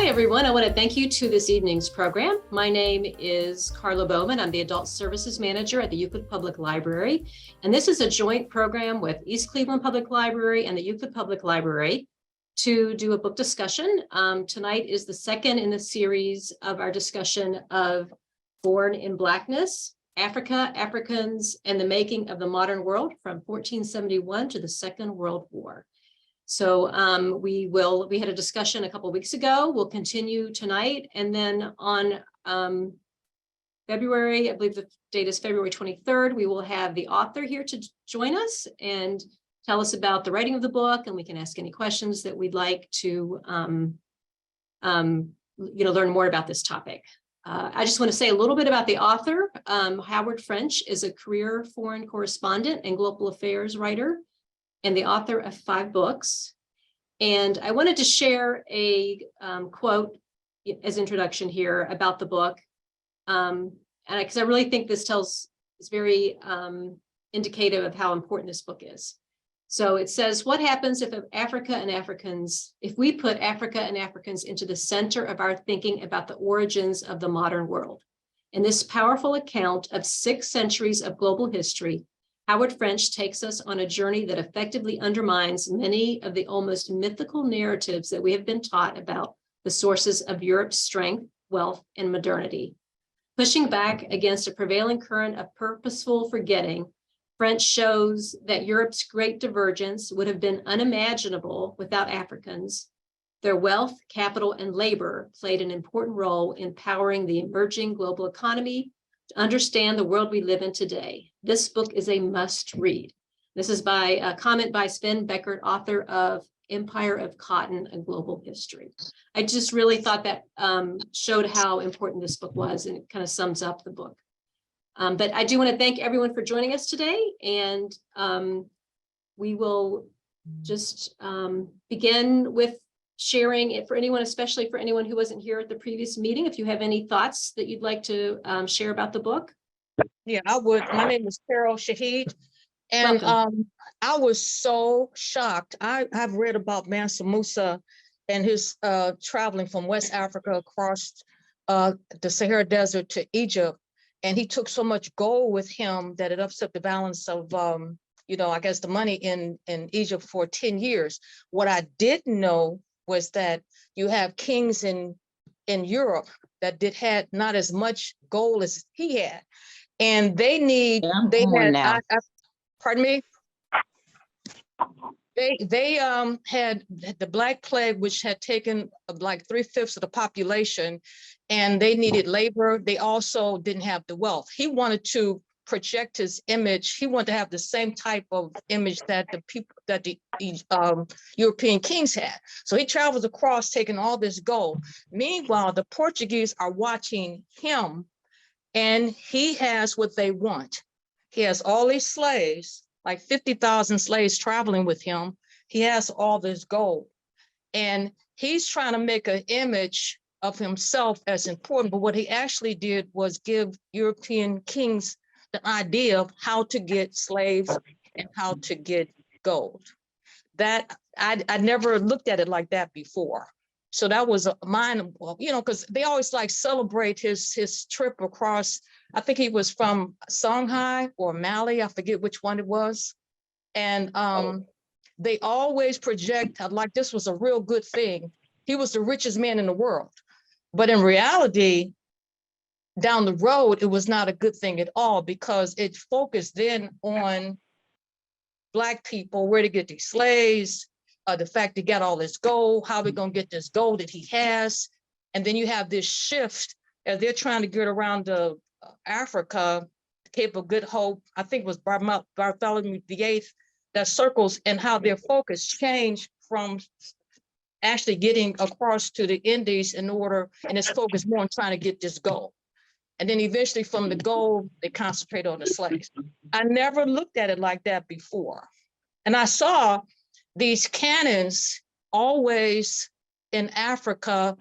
Hi, everyone. I want to thank you to this evening's program. My name is Carla Bowman. I'm the Adult Services Manager at the Euclid Public Library. And this is a joint program with East Cleveland Public Library and the Euclid Public Library to do a book discussion. Tonight is the second in the series of our discussion of Born in Blackness, Africa, Africans, and the Making of the Modern World from 1471 to the Second World War. So we had a discussion a couple of weeks ago. We'll continue tonight. And then on February, I believe the date is February 23rd, we will have the author here to join us and tell us about the writing of the book. And we can ask any questions that we'd like to learn more about this topic. I just want to say a little bit about the author. Howard French is a career foreign correspondent and global affairs writer, and the author of 5 books. And I wanted to share a quote as introduction here about the book. And because I really think this is very indicative of how important this book is. So it says, what happens if we put Africa and Africans into the center of our thinking about the origins of the modern world? In this powerful account of 6 centuries of global history, Howard French takes us on a journey that effectively undermines many of the almost mythical narratives that we have been taught about the sources of Europe's strength, wealth, and modernity. Pushing back against a prevailing current of purposeful forgetting, French shows that Europe's great divergence would have been unimaginable without Africans. Their wealth, capital, and labor played an important role in powering the emerging global economy to understand the world we live in today. This book is a must read. This is by a comment by Sven Beckert, author of Empire of Cotton, A Global History. I just really thought that showed how important this book was, and it kind of sums up the book. But I do want to thank everyone for joining us today, and we will just begin with sharing it for anyone, especially for anyone who wasn't here at the previous meeting. If you have any thoughts that you'd like to share about the book. Yeah, I would. My name is Carol Shahid, and I was so shocked. I've read about Mansa Musa and his traveling from West Africa across the Sahara Desert to Egypt, and he took so much gold with him that it upset the balance of I guess the money in Egypt for 10 years. What I didn't know was that you have kings in Europe that had not as much gold as he had. And they pardon me. They had the Black Plague, which had taken like 3/5 of the population, and they needed labor. They also didn't have the wealth. He wanted to project his image. He wanted to have the same type of image that the European kings had. So he travels across taking all this gold. Meanwhile, the Portuguese are watching him, and he has what they want. He has all these slaves, like 50,000 slaves traveling with him. He has all this gold, and he's trying to make an image of himself as important. But what he actually did was give European kings the idea of how to get slaves and how to get gold. That I never looked at it like that before. So that was mine, because they always like celebrate his trip across. I think he was from Songhai or Mali. I forget which one it was. And they always project like this was a real good thing. He was the richest man in the world. But in reality, down the road, it was not a good thing at all, because it focused then on Black people, where to get these slaves, the fact they got all this gold, how we're going to get this gold that he has. And then you have this shift as they're trying to get around Africa, Cape of Good Hope. I think it was Bartholomew VIII that circles, and how their focus changed from actually getting across to the Indies and it's focused more on trying to get this gold. And then eventually from the gold, they concentrate on the slaves. I never looked at it like that before. And I saw these cannons always in Africa,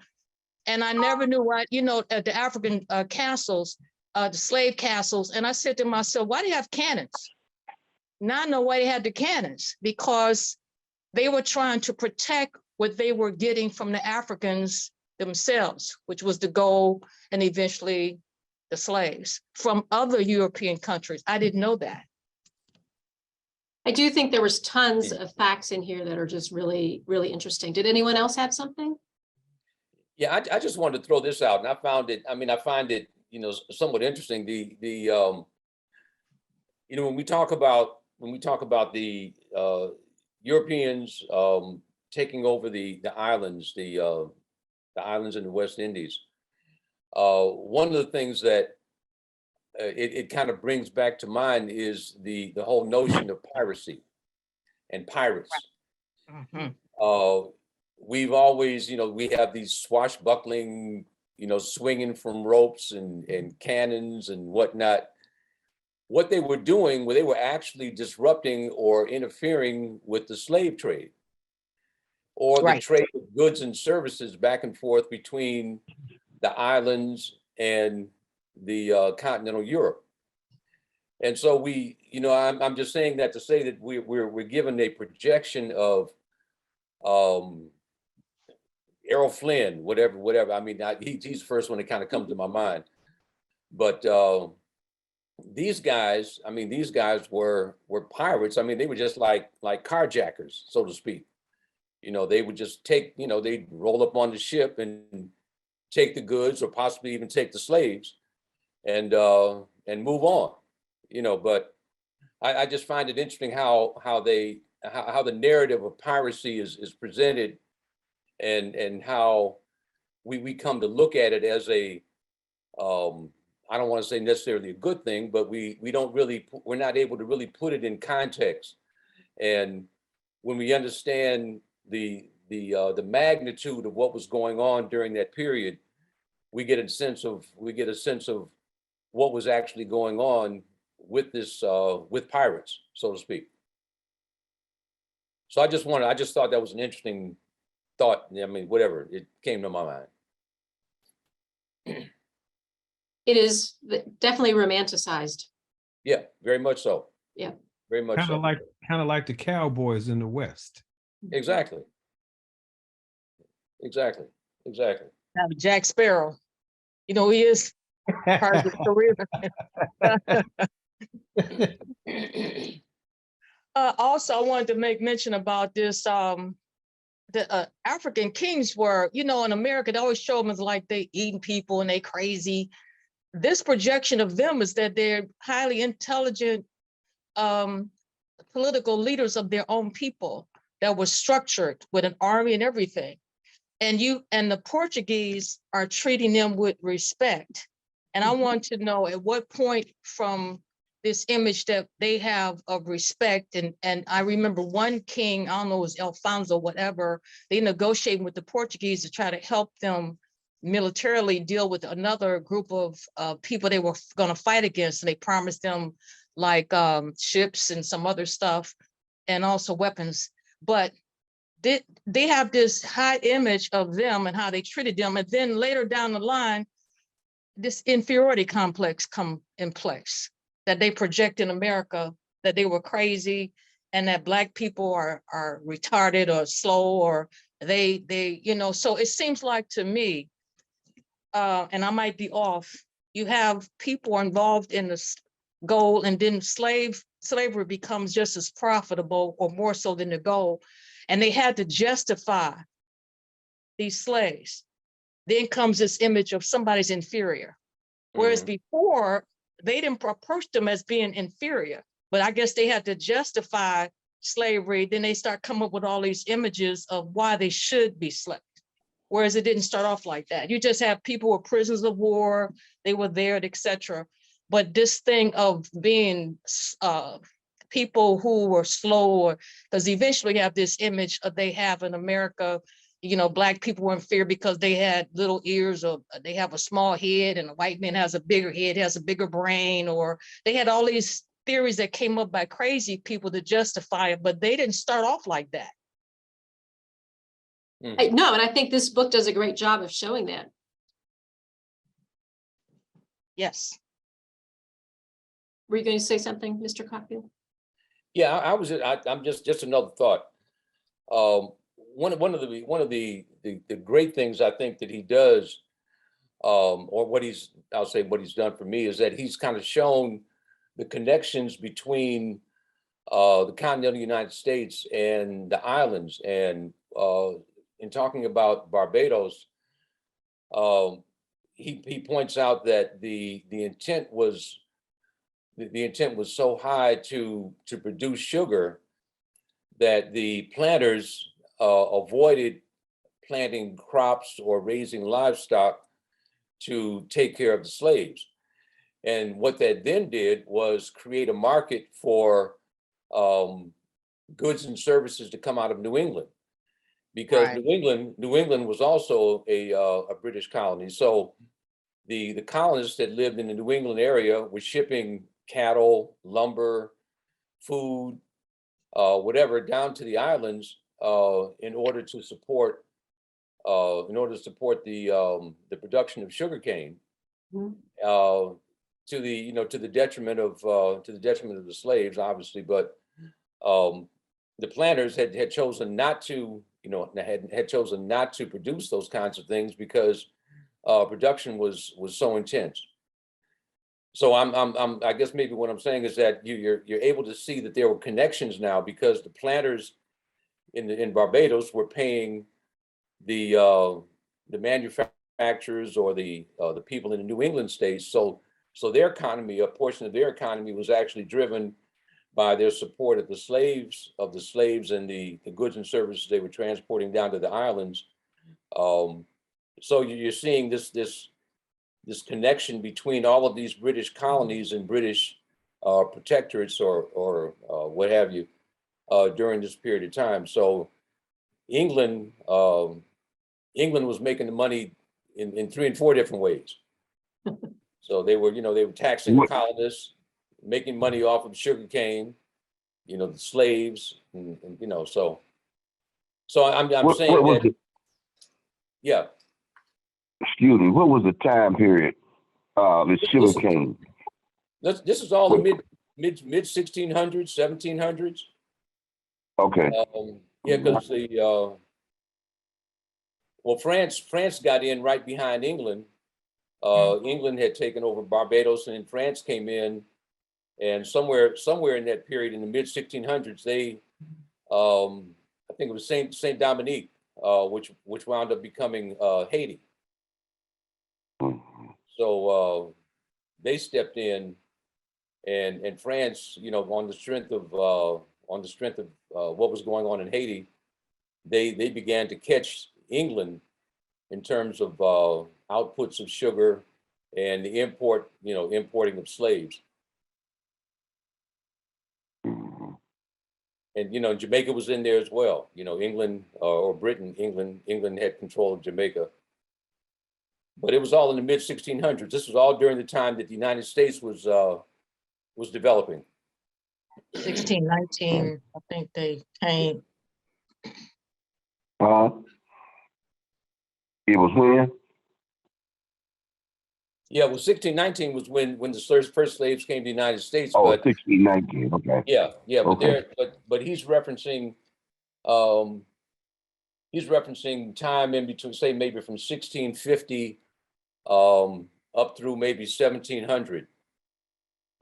and I never knew at the African castles, the slave castles. And I said to myself, why do you have cannons? Now I know why they had the cannons, because they were trying to protect what they were getting from the Africans themselves, which was the goal, and eventually the slaves from other European countries. I didn't know that. I do think there was tons of facts in here that are just really, really interesting. Did anyone else have something? Yeah, I just wanted to throw this out, and I found it. I mean, I find it, somewhat interesting. When we talk about the Europeans taking over the islands, the islands in the West Indies, one of the things that it kind of brings back to mind is the whole notion of piracy and pirates. Mhm. We've always, we have these swashbuckling, swinging from ropes and cannons and whatnot. What they were doing, they were actually disrupting or interfering with the slave trade or the Right. trade of goods and services back and forth between the islands and the continental Europe. And so I'm just saying that to say that we're given a projection of Errol Flynn, whatever. I mean, he's the first one that kind of comes to my mind. But these guys were pirates. I mean, they were just like carjackers, so to speak. They would just take, they'd roll up on the ship and take the goods, or possibly even take the slaves, and move on. But I just find it interesting how the narrative of piracy is presented, and how we come to look at it as a I don't want to say necessarily a good thing, but we're not able to really put it in context. And when we understand the magnitude of what was going on during that period, we get a sense of what was actually going on with this with pirates, so to speak. So I just thought that was an interesting thought. I mean, whatever, it came to my mind. It is definitely romanticized. Yeah, very much so. Yeah. Very much Kind so. of like the cowboys in the West. Exactly. Now, Jack Sparrow, he is part of his career. Also, I wanted to make mention about this. The African kings were, in America, they always show them as like they eating people and they crazy. This projection of them is that they're highly intelligent political leaders of their own people that were structured with an army and everything. And the Portuguese are treating them with respect. And I want to know at what point from this image that they have of respect. And I remember one king, I don't know, it was Alfonso, whatever, they negotiated with the Portuguese to try to help them militarily deal with another group of people they were going to fight against. And they promised them like ships and some other stuff, and also weapons. But they have this high image of them and how they treated them. And then later down the line, this inferiority complex come in place, that they project in America, that they were crazy and that Black people are retarded or slow, or they so it seems like to me, and I might be off, you have people involved in this goal, and then slavery becomes just as profitable or more so than the goal. And they had to justify these slaves. Then comes this image of somebody's inferior. Whereas before, they didn't approach them as being inferior, but I guess they had to justify slavery. Then they start coming up with all these images of why they should be slaves. Whereas it didn't start off like that. You just have people who were prisoners of war, they were there, etc. But this thing of being people who were slow, because eventually you have this image of they have in America, Black people were in fear because they had little ears, or they have a small head, and a white man has a bigger head, has a bigger brain, or they had all these theories that came up by crazy people to justify it, but they didn't start off like that. No, and I think this book does a great job of showing that. Yes. Were you going to say something, Mr. Cockfield? Yeah, I'm just another thought. one of the great things I think that he does, or I'll say what he's done for me, is that he's kind of shown the connections between the continental United States and the islands. And in talking about Barbados, um, he points out that the intent was so high to produce sugar that the planters avoided planting crops or raising livestock to take care of the slaves. And what that then did was create a market for goods and services to come out of New England, because Right. New England was also a British colony. So the colonists that lived in the New England area were shipping cattle, lumber, food, whatever, down to the islands in order to support the production of sugarcane, Mhm. to the detriment of the slaves, obviously. But the planters had chosen not to, had chosen not to produce those kinds of things because production was so intense. So I guess maybe what I'm saying is that you're able to see that there were connections now, because the planters in Barbados were paying the manufacturers or the people in the New England states. So their economy, a portion of their economy, was actually driven by their support of the slaves and the goods and services they were transporting down to the islands. So you're seeing this connection between all of these British colonies and British protectorates or what have you during this period of time. So England was making the money in 3 and 4 different ways. So they were taxing the colonists, making money off of sugarcane, the slaves, and so I'm saying was that, it? yeah. Excuse me. What was the time period? The sugar cane. This is all the mid 1600s, 1700s. Okay. Yeah, because France got in right behind England. England had taken over Barbados, and then France came in, and somewhere in that period in the mid 1600s, they, I think it was Saint Dominique, which wound up becoming Haiti. So they stepped in, and France, on the strength of what was going on in Haiti, they began to catch England in terms of outputs of sugar and the importing of slaves. And Jamaica was in there as well. England or Britain, England had control of Jamaica. But it was all in the mid 1600s. This was all during the time that the United States was developing. 1619, I think they came. It was when? Yeah, well, 1619 was when the first slaves came to the United States. Oh, But 1619. Okay. yeah, Okay. but he's referencing time in between, say maybe from 1650 up through maybe 1700,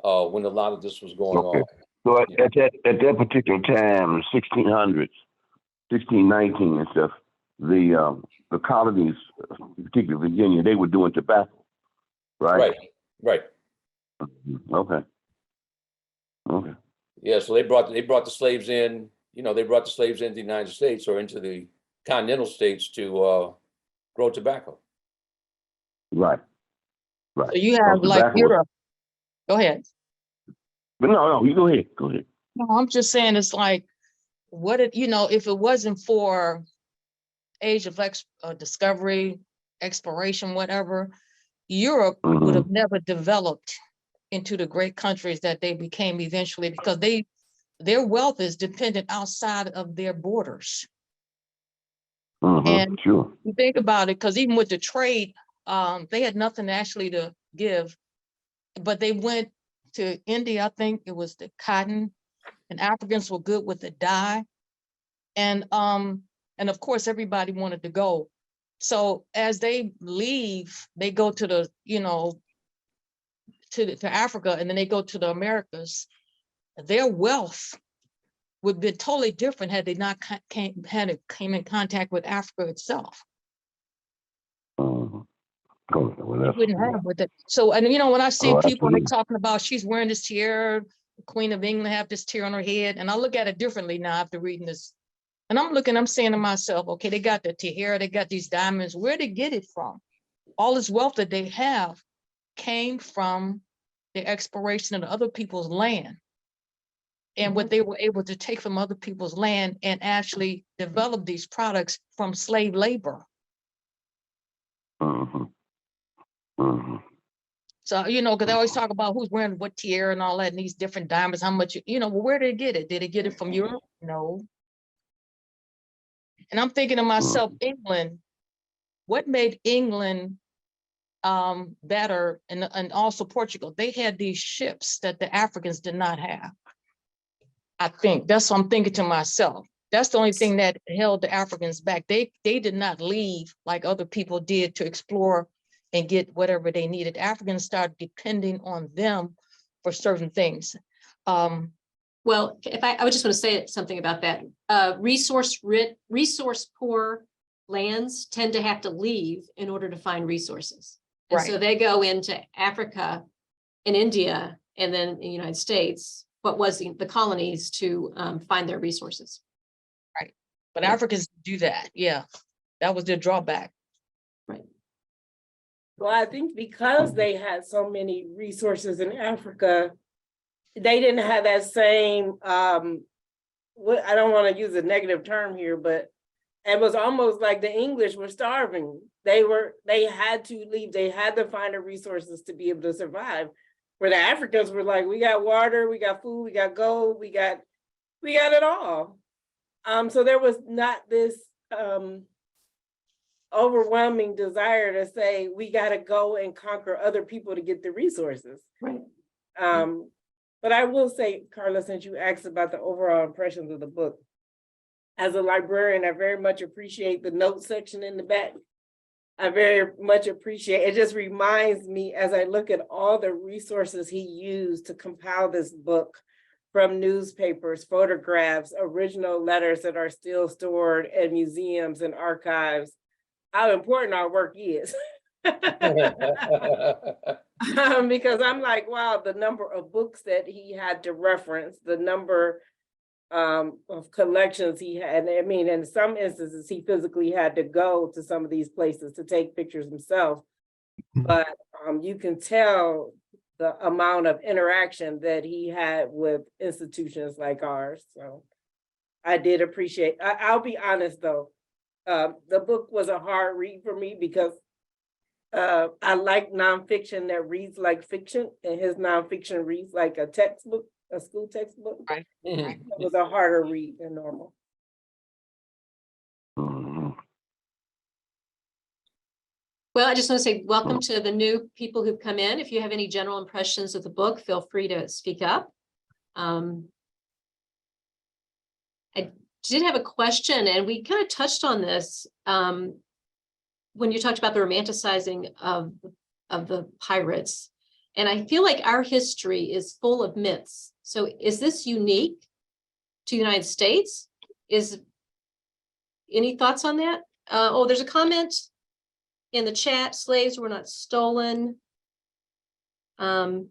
when a lot of this was going on. So at that particular time, 1600s, 1619 and stuff, the colonies, particularly Virginia, they were doing tobacco, right? Right. Okay. Yeah, so they brought the slaves in. They brought the slaves into the United States or into the continental states to grow tobacco. Right. So you have like Europe. Go ahead. But no, you go ahead. No, I'm just saying it's like, if it wasn't for age of discovery, exploration, whatever, Europe would have never developed into the great countries that they became eventually, because their wealth is dependent outside of their borders. And sure. you think about it, because even with the trade, they had nothing actually to give, but they went to India. I think it was the cotton, and Africans were good with the dye. And And of course, everybody wanted to go. So as they leave, they go to the, you know, to Africa, and then they go to the Americas. Their wealth would be totally different had they not came in contact with Africa itself. Mhm. Cool. Well, They that's- wouldn't have with it. So, and you know, when I see Oh, people and they absolutely. talking about she's wearing this tiara, the Queen of England have this tiara on her head, and I look at it differently now after reading this. And I'm saying to myself, okay, they got the tiara, they got these diamonds. Where they get it from? All this wealth that they have came from the exploration of the other people's land, and what they were able to take from other people's land and actually develop these products from slave labor. Mhm. Mhm. So, you know, because they always talk about who's wearing what tiara and all that, and these different diamonds, how much, you know, well, where did they get it? Did they get it from Europe? No. And I'm thinking to myself, England, what made England better, and also Portugal? They had these ships that the Africans did not have. I think that's what I'm thinking to myself. That's the only thing that held the Africans back. They did not leave like other people did to explore and get whatever they needed. Africans started depending on them for certain things. Well, if I would just want to say something about that. Resource poor lands tend to have to leave in order to find resources. And so Right. they go into Africa and India and then the United States, what was the colonies, to find their resources. But Yeah. Africans do that. Yeah, that was their drawback. Right. Well, I think because they had so many resources in Africa, they didn't have that same, I don't want to use a negative term here, but it was almost like the English were starving. They had to leave. They had to find the resources to be able to survive. Where the Africans were like, we got water, we got food, we got gold, we got it all. So there was not this overwhelming desire to say, we got to go and conquer other people to get the resources. Right. But I will say, Carla, since you asked about the overall impressions of the book, as a librarian, I very much appreciate the notes section in the back. I very much appreciate, it just reminds me as I look at all the resources he used to compile this book, from newspapers, photographs, original letters that are still stored at museums and archives, how important our work is. Because I'm like, wow, the number of books that he had to reference, the number of collections he had. I mean, in some instances, he physically had to go to some of these places to take pictures himself. But you can tell the amount of interaction that he had with institutions like ours. So I did appreciate, I'll be honest though, the book was a hard read for me because I like nonfiction that reads like fiction, and his nonfiction reads like a textbook, a school textbook. Right. It was a harder read than normal. Mhm. Well, I just want to say welcome to the new people who've come in. If you have any general impressions of the book, feel free to speak up. I did have a question, and we kind of touched on this when you talked about the romanticizing of the pirates. And I feel like our history is full of myths. So is this unique to the United States? Any thoughts on that? Oh, there's a comment in the chat: slaves were not stolen and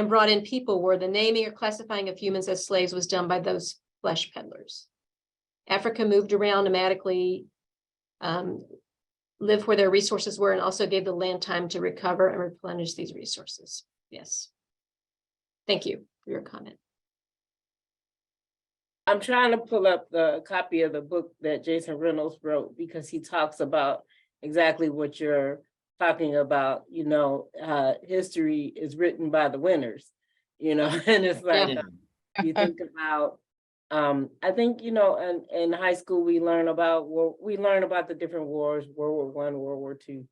brought in people were. The naming or classifying of humans as slaves was done by those flesh peddlers. Africa moved around nomadically, lived where their resources were, and also gave the land time to recover and replenish these resources. Yes. Thank you for your comment. I'm trying to pull up the copy of the book that Jason Reynolds wrote, because he talks about exactly what you're talking about. You know, history is written by the winners, you know, and it's like, you think about, I think, you know, in high school, we learn about the different wars, World War I, World War II,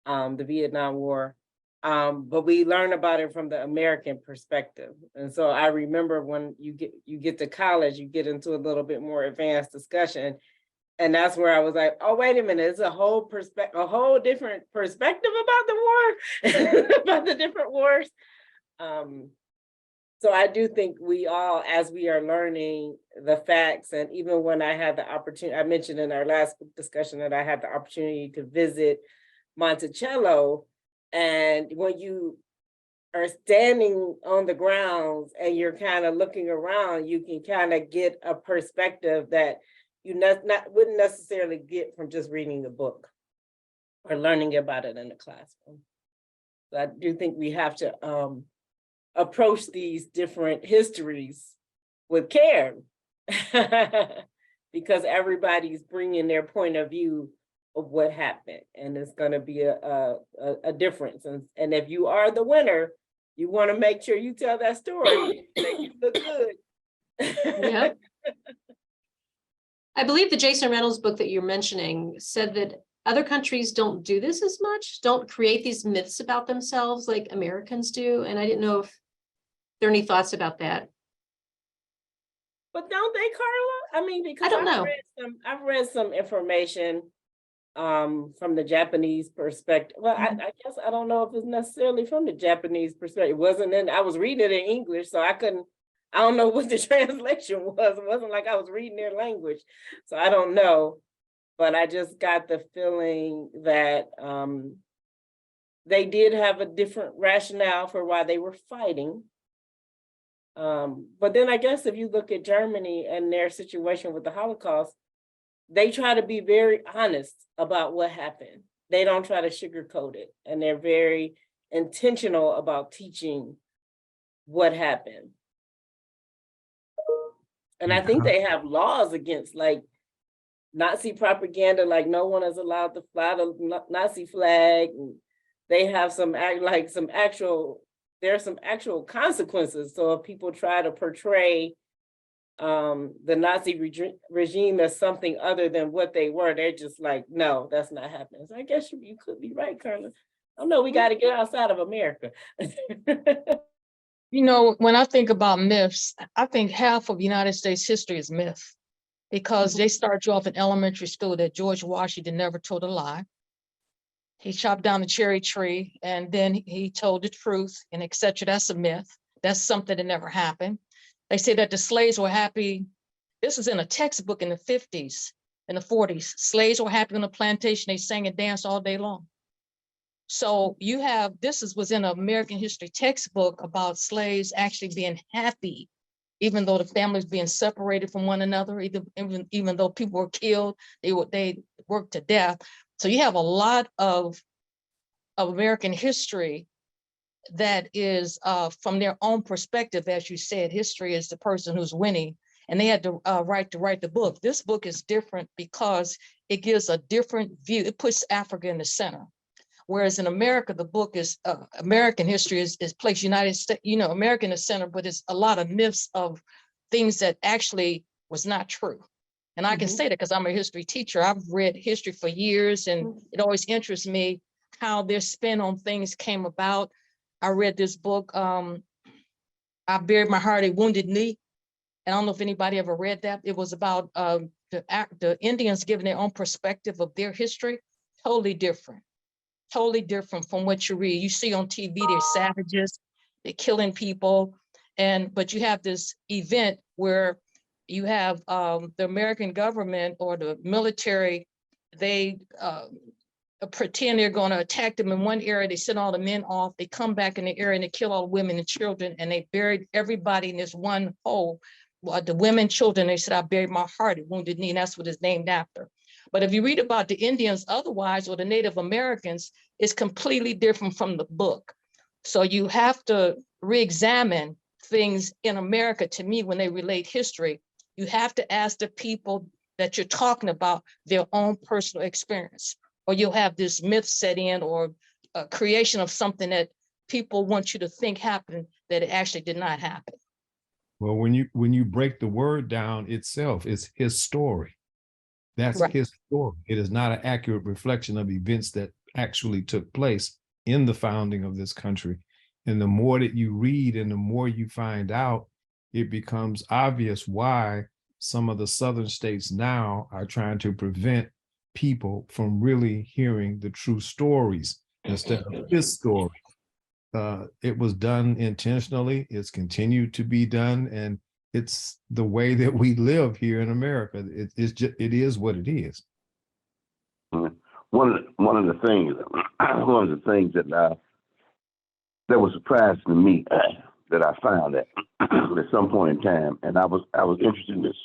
the Vietnam War. But we learn about it from the American perspective. And so I remember when you get to college, you get into a little bit more advanced discussion, And that's where I was like, oh, wait a minute, it's a whole different perspective about the war, about the different wars. So I do think we all, as we are learning the facts, and even when I had the opportunity, I mentioned in our last discussion that I had the opportunity to visit Monticello, and when you are standing on the grounds and you're kind of looking around, you can kind of get a perspective that you wouldn't necessarily get from just reading the book or learning about it in the classroom. So I do think we have to approach these different histories with care because everybody's bringing their point of view of what happened, and it's going to be a difference. And if you are the winner, you want to make sure you tell that story, make it look good. Yeah. I believe the Jason Reynolds book that you're mentioning said that other countries don't do this as much, don't create these myths about themselves like Americans do. And I didn't know if there are any thoughts about that. But don't they, Carla? I mean, because I don't know. I've read some information from the Japanese perspective. Well, I guess I don't know if it's necessarily from the Japanese perspective. It wasn't I was reading it in English, so I don't know what the translation was. It wasn't like I was reading their language. So I don't know. But I just got the feeling that they did have a different rationale for why they were fighting. But then I guess if you look at Germany and their situation with the Holocaust, they try to be very honest about what happened. They don't try to sugarcoat it. And they're very intentional about teaching what happened. And I think they have laws against like Nazi propaganda, like no one is allowed to fly the Nazi flag. And they have there are some actual consequences. So if people try to portray the Nazi regime as something other than what they were, they're just like, no, that's not happening. So I guess you could be right, Carla. I know we got to get outside of America. You know, when I think about myths, I think half of United States history is myth, because they start you off in elementary school that George Washington never told a lie. He chopped down the cherry tree and then he told the truth and etc. That's a myth. That's something that never happened. They say that the slaves were happy. This was in a textbook in the 50s and the 40s. Slaves were happy on the plantation. They sang and danced all day long. So you have, was in an American history textbook about slaves actually being happy, even though the families being separated from one another, even though people were killed, they worked to death. So you have a lot of American history that is from their own perspective. As you said, history is the person who's winning, and they had the right to write the book. This book is different because it gives a different view. It puts Africa in the center. Whereas in America, the book is American history is placed United States, America in the center, but it's a lot of myths of things that actually was not true. And I can say that because I'm a history teacher. I've read history for years, and it always interests me how their spin on things came about. I read this book, I Buried My Heart, A Wounded Knee. And I don't know if anybody ever read that. It was about the Indians giving their own perspective of their history. Totally different from what you read. You see on TV, they're savages, they're killing people. But you have this event where you have the American government or the military, they pretend they're going to attack them in one area. They send all the men off. They come back in the area and they kill all the women and children. And they buried everybody in this one hole. The women, children, they said, I buried my heart at Wounded Knee. And that's what it's named after. But if you read about the Indians otherwise, or the Native Americans, it's completely different from the book. So you have to re-examine things in America. To me, when they relate history, you have to ask the people that you're talking about their own personal experience, or you'll have this myth set in, or a creation of something that people want you to think happened that it actually did not happen. Well, when you break the word down itself, it's his story. That's Right. his story. It is not an accurate reflection of events that actually took place in the founding of this country. And the more that you read and the more you find out, it becomes obvious why some of the southern states now are trying to prevent people from really hearing the true stories instead of this story. It was done intentionally. It's continued to be done, and it's the way that we live here in America. It is what it is. One of the things that was surprising to me that I found at some point in time, and I was interested in this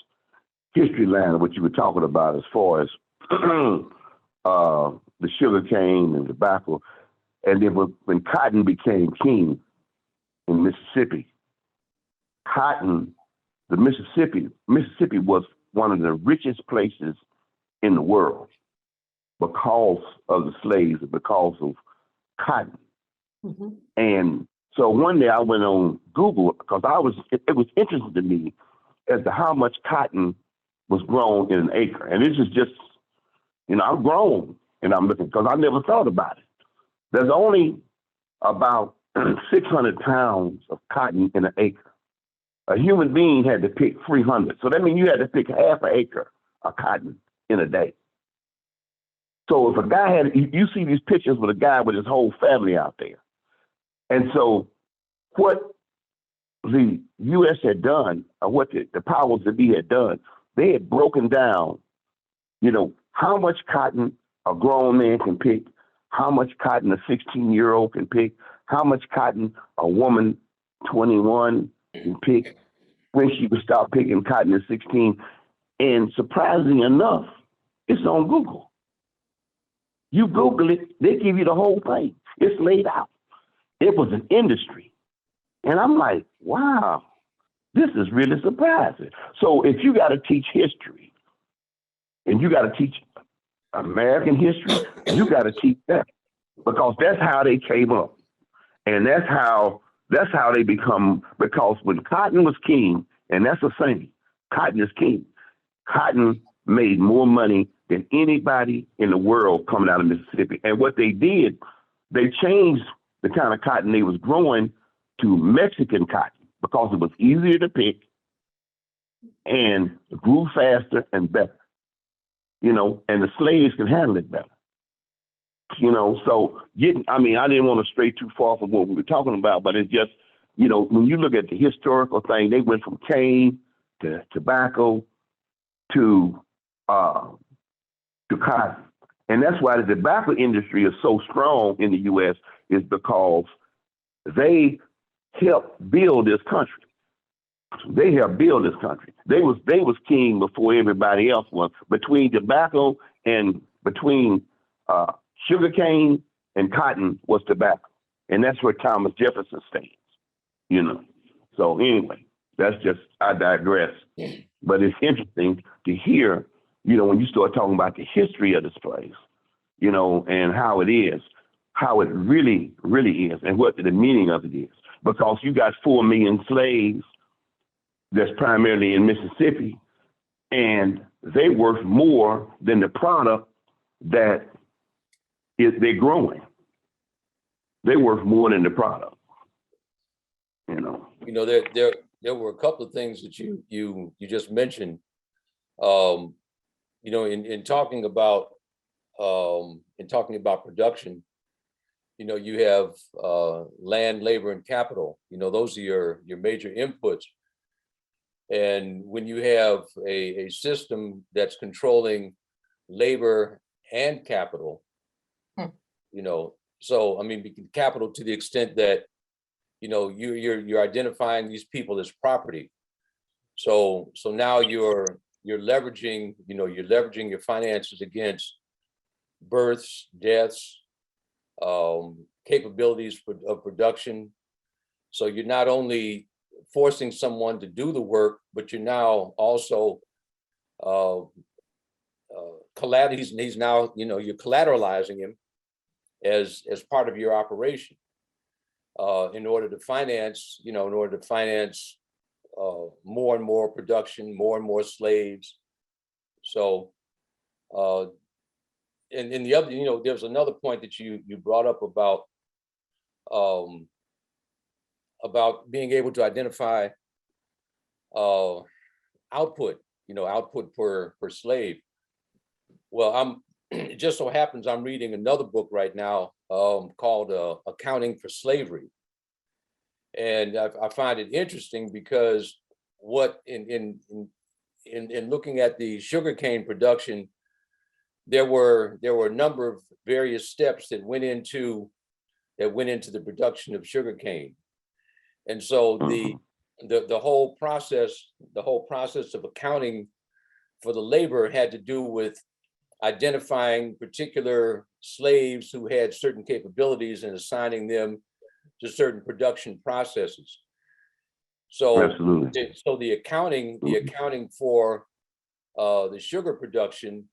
history line of what you were talking about as far as the sugar cane and tobacco, and then when cotton became king in Mississippi, Mississippi was one of the richest places in the world because of the slaves and because of cotton. Mm-hmm. And so one day I went on Google because it was interesting to me as to how much cotton was grown in an acre. And this is just, I'm grown and I'm looking because I never thought about it. There's only about 600 pounds of cotton in an acre. A human being had to pick 300. So that means you had to pick half an acre of cotton in a day. So if a guy you see these pictures with a guy with his whole family out there. And so what the U.S. had done, or what the powers that be had done, they had broken down, how much cotton a grown man can pick, how much cotton a 16-year-old can pick, how much cotton a woman 21 can pick, when she would start picking cotton at 16. And surprisingly enough, it's on Google. You Google it, they give you the whole thing. It's laid out. It was an industry. And I'm like, wow, this is really surprising. So if you got to teach history and you got to teach American history, you got to teach that because that's how they came up. And that's how they become, because when cotton was king, and that's a saying, cotton is king. Cotton made more money than anybody in the world coming out of Mississippi. And what they did, they changed the kind of cotton they was growing to Mexican cotton because it was easier to pick and grew faster and better, and the slaves can handle it better. So I didn't want to stray too far from what we were talking about, but it's just, when you look at the historical thing, they went from cane to tobacco to cotton. And that's why the tobacco industry is so strong in the U.S. is because they helped build this country. They helped build this country. They was king before everybody else was. Between tobacco and between sugarcane and cotton was tobacco. And that's where Thomas Jefferson stands, So anyway, that's just, I digress. But it's interesting to hear, when you start talking about the history of this place, and how it is, how it really, really is, and what the meaning of it is. Because you got 4 million slaves that's primarily in Mississippi, and they worth more than the product that they're growing. They worth more than the product. There were a couple of things that you just mentioned. In talking about production, you have land, labor, and capital. Those are your major inputs. And when you have a system that's controlling labor and capital, capital to the extent that you're identifying these people as property. So now you're leveraging your finances against births, deaths, capabilities of production. So you're not only forcing someone to do the work, but you're now also he's now, you're collateralizing him as part of your operation in order to finance more and more production, more and more slaves. So and the other, there's another point that you brought up about being able to identify output. output per slave. Well, it just so happens I'm reading another book right now called Accounting for Slavery. And I find it interesting because what in looking at the sugarcane production, there were a number of various steps that went into the production of sugarcane. And so the whole process of accounting for the labor had to do with identifying particular slaves who had certain capabilities and assigning them to certain production processes. So, Absolutely. so the accounting for the sugar production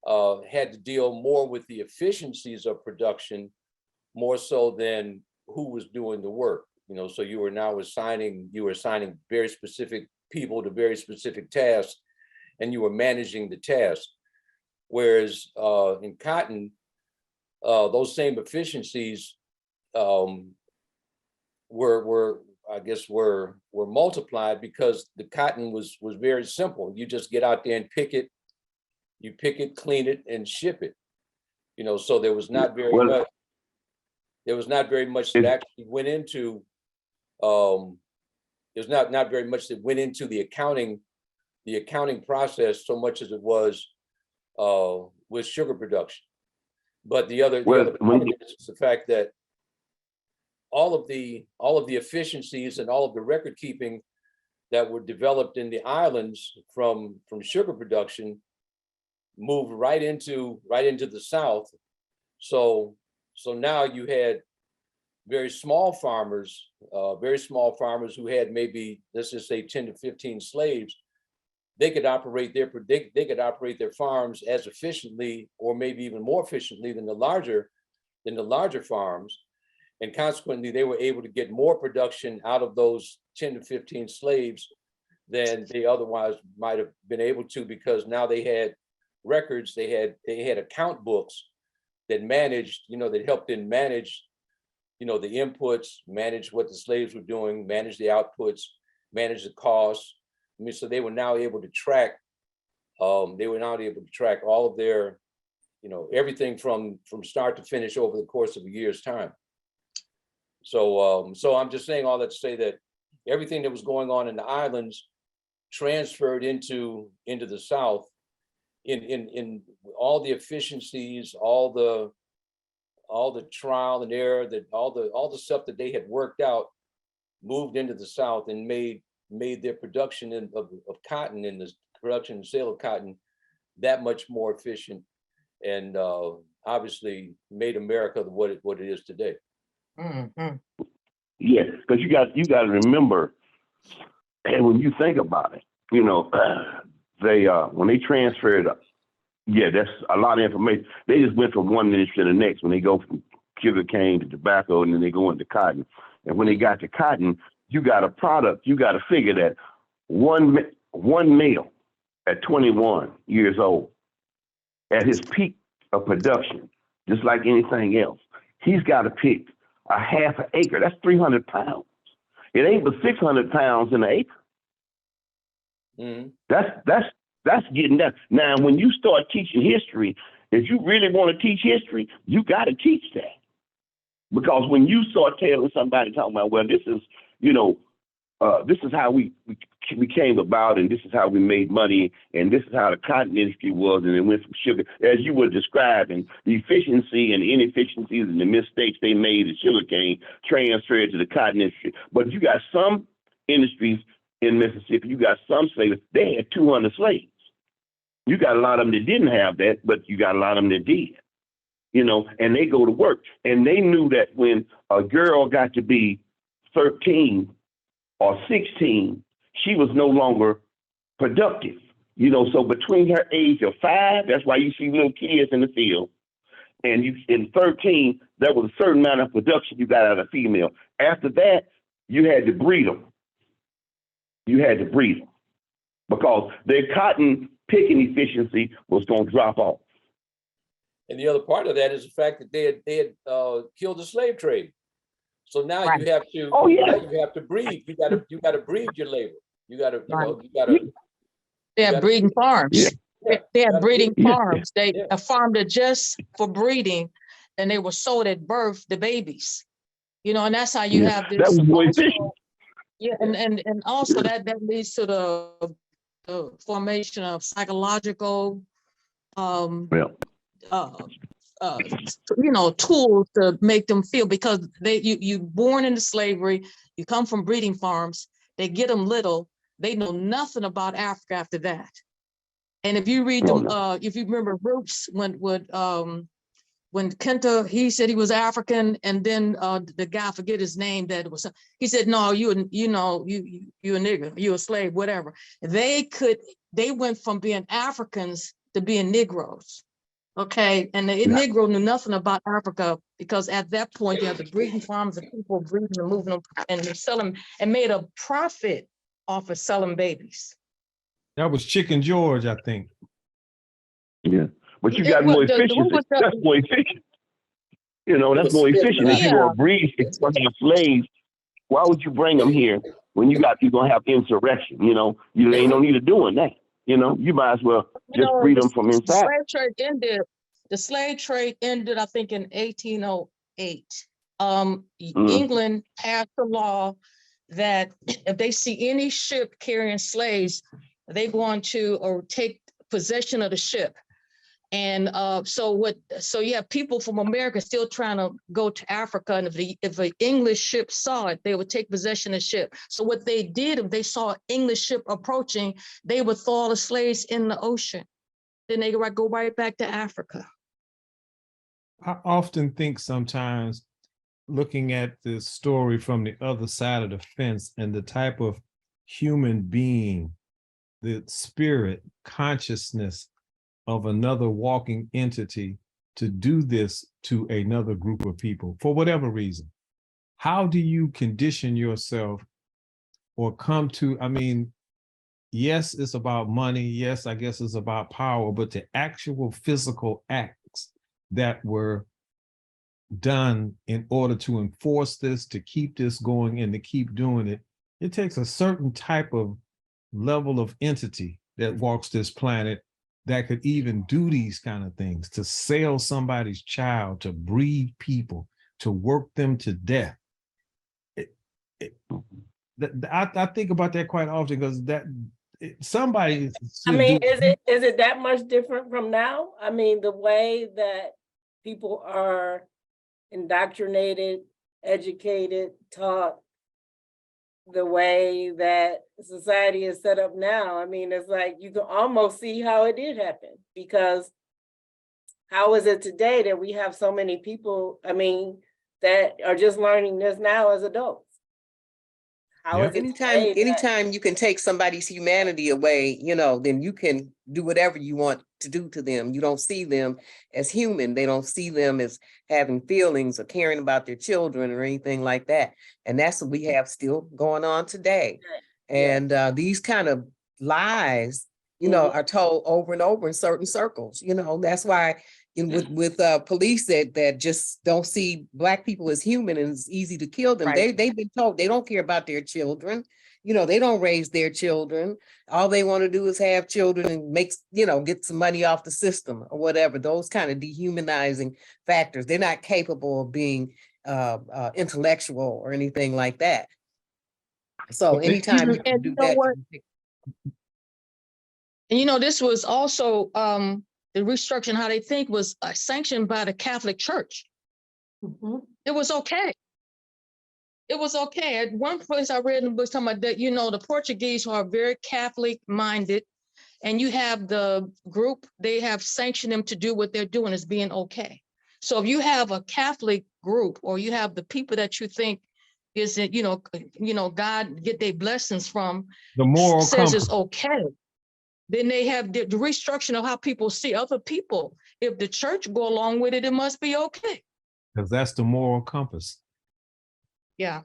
had to deal more with the efficiencies of production, more so than who was doing the work. So you were now assigning very specific people to very specific tasks, and you were managing the task. Whereas in cotton, those same efficiencies were multiplied because the cotton was very simple. You just get out there and pick it, clean it, and ship it. So there was not very much. There was not very much that actually went into. There's not very much that went into the accounting process so much as it was with sugar production. But the other part of it is the fact that all of the efficiencies and all of the record keeping that were developed in the islands from sugar production moved right into the South. So now you had very small farmers who had maybe, let's just say 10 to 15 slaves. They could operate their farms as efficiently, or maybe even more efficiently than the larger farms. And consequently, they were able to get more production out of those 10 to 15 slaves than they otherwise might have been able to, because now they had records, they had account books that managed, that helped them manage, the inputs, manage what the slaves were doing, manage the outputs, manage the costs. So they were now able to track, all of their, everything from start to finish over the course of a year's time. So I'm just saying all that to say that everything that was going on in the islands transferred into the South in all the efficiencies, all the trial and error, that all the stuff that they had worked out moved into the South and made their production of cotton and the production and sale of cotton that much more efficient, and obviously made America what it is today. Mm-hmm. Yes, because you got to remember, and when you think about it, they when they transferred, that's a lot of information. They just went from one ministry to the next. When they go from sugar cane to tobacco, and then they go into cotton. And when they got to cotton, you got a product. You got to figure that one male at 21 years old, at his peak of production, just like anything else, he's got to pick a half an acre. That's 300 pounds. It ain't but 600 pounds in an acre. Mm-hmm. That's getting that. Now, when you start teaching history, if you really want to teach history, you got to teach that. Because when you start telling somebody, talking about, well, this is how we came about, and this is how we made money, and this is how the cotton industry was, and it went from sugar, as you were describing, the efficiency and the inefficiencies and the mistakes they made in sugarcane transferred to the cotton industry. But you got some industries in Mississippi, you got some slaves, they had 200 slaves. You got a lot of them that didn't have that, but you got a lot of them that did. And they go to work. And they knew that when a girl got to be 13 or 16, she was no longer productive. So between her age of 5, that's why you see little kids in the field, and in 13, there was a certain amount of production you got out of a female. After that, you had to breed them. Because their cotton picking efficiency was going to drop off. And the other part of that is the fact that they had killed the slave trade. So now you have to. Oh yeah. Now you have to breed. You got to breed your labor. You got to. They You had gotta- breeding farms. Yeah. They had breeding Yeah. farms. They Yeah. farmed it just for breeding, and they were sold at birth, the babies. You know, and that's how you Yeah. have That this. was more also- efficient. Yeah, and also that leads to the formation of psychological Yeah. uh, tools to make them feel, because you born into slavery, you come from breeding farms, they get them little, they know nothing about Africa after that. And if you read Oh, them, no. if you remember Roots, when Kenta, he said he was African, and then the guy, forget his name, that was, he said, no, you a nigger, you a slave, whatever. They went from being Africans to being Negroes. Okay, and the Yeah. Negro knew nothing about Africa, because at that point you have the breeding farms and people breeding and moving them, and they sell them and made a profit off of selling babies. That was Chicken George, I think. Yeah. But you got Who more efficiency. was the- That's more efficient. You know, that's more efficient. If you're Yeah. gonna breed, if you're gonna have slaves, why would you bring them here when you're gonna have insurrection? You know, you ain't no need of doing that. You know, you might as well just breed them from The inside. slave trade ended. The slave trade ended, I think, in 1808. England passed a law that if they see any ship carrying slaves, they're going to take possession of the ship. And so you have people from America still trying to go to Africa, and if an English ship saw it, they would take possession of the ship. So what they did, if they saw an English ship approaching, they would throw all the slaves in the ocean. Then they would go right back to Africa. I often think sometimes, looking at this story from the other side of the fence and the type of human being, the spirit, consciousness of another walking entity to do this to another group of people for whatever reason. How do you condition yourself or come to, I mean, yes, it's about money. Yes, I guess it's about power, but the actual physical acts that were done in order to enforce this, to keep this going and to keep doing it, it takes a certain type of level of entity that walks this planet that could even do these kind of things, to sell somebody's child, to breed people, to work them to death. I think about that quite often, because somebody. I mean, is it that much different from now? I mean, the way that people are indoctrinated, educated, taught, the way that society is set up now, I mean, it's like you can almost see how it did happen, because how is it today that we have so many people, I mean, that are just learning this now as adults? How is it today that- Anytime you can take somebody's humanity away, then you can do whatever you want to do to them. You don't see them as human. They don't see them as having feelings or caring about their children or anything like that. And that's what we have still going on today. And these kind of lies, are told over and over in certain circles. That's why with police that just don't see Black people as human and it's easy to kill them. Right. They've been told they don't care about their children. They don't raise their children. All they want to do is have children and get some money off the system or whatever. Those kind of dehumanizing factors. They're not capable of being intellectual or anything like that. So anytime you can do that. And this was also the restructuring how they think was sanctioned by the Catholic Church. It was okay. It was okay. At one place I read in the book talking about that, the Portuguese are very Catholic minded, and you have the group, they have sanctioned them to do what they're doing as being okay. So if you have a Catholic group, or you have the people that you think is that, God get their blessings from, the moral says compass. it's okay. Then they have the restructuring of how people see other people. If the church go along with it, it must be okay. Because that's the moral compass. Yeah.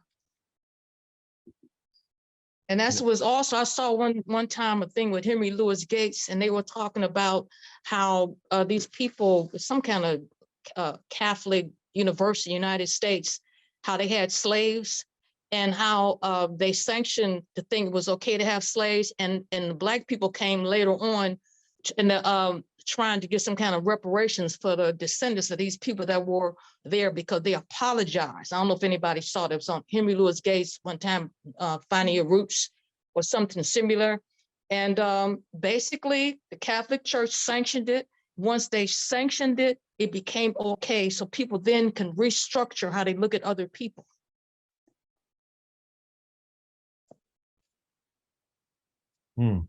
And that was also, I saw one time a thing with Henry Louis Gates, and they were talking about how these people, some kind of Catholic university, United States, how they had slaves, and how they sanctioned the thing. It was okay to have slaves, and the Black people came later on and trying to get some kind of reparations for the descendants of these people that were there because they apologized. I don't know if anybody saw that. It was on Henry Louis Gates one time, Finding Your Roots or something similar. And basically the Catholic Church sanctioned it. Once they sanctioned it, it became okay. So people then can restructure how they look at other people. Hmm.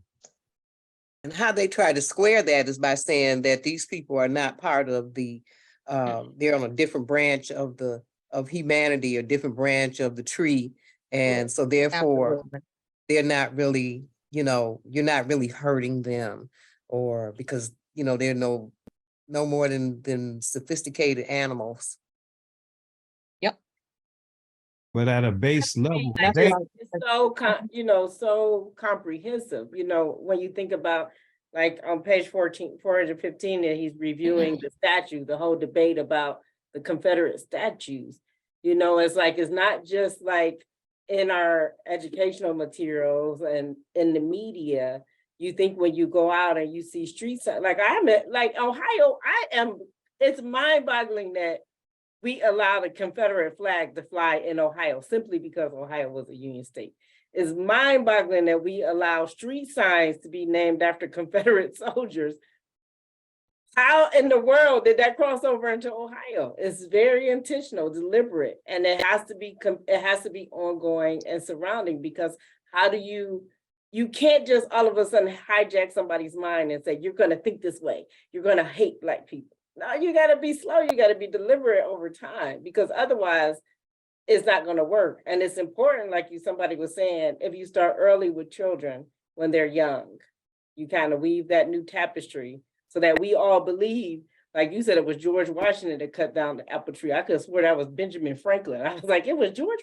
And how they try to square that is by saying that these people are not part of the, they're on a different branch of humanity, or different branch of the tree. And so therefore, Absolutely. they're not really, you're not really hurting them, or because, they're no more than sophisticated animals. But at a base level, Like, they, it's so, so comprehensive, when you think about, like, on page 415, that he's reviewing the statute, the whole debate about the Confederate statues. It's like, it's not just like in our educational materials and in the media. You think when you go out and you see street signs, like like Ohio, it's mind-boggling that we allow the Confederate flag to fly in Ohio simply because Ohio was a Union state. It's mind-boggling that we allow street signs to be named after Confederate soldiers. How in the world did that cross over into Ohio? It's very intentional, deliberate, and it has to be ongoing and surrounding, because how do you can't just all of a sudden hijack somebody's mind and say, you're going to think this way, you're going to hate Black people. No, you got to be slow. You got to be deliberate over time, because otherwise it's not going to work. And it's important, like somebody was saying, if you start early with children when they're young, you kind of weave that new tapestry so that we all believe, like you said, it was George Washington that cut down the apple tree. I could have sworn that was Benjamin Franklin. I was like, it was George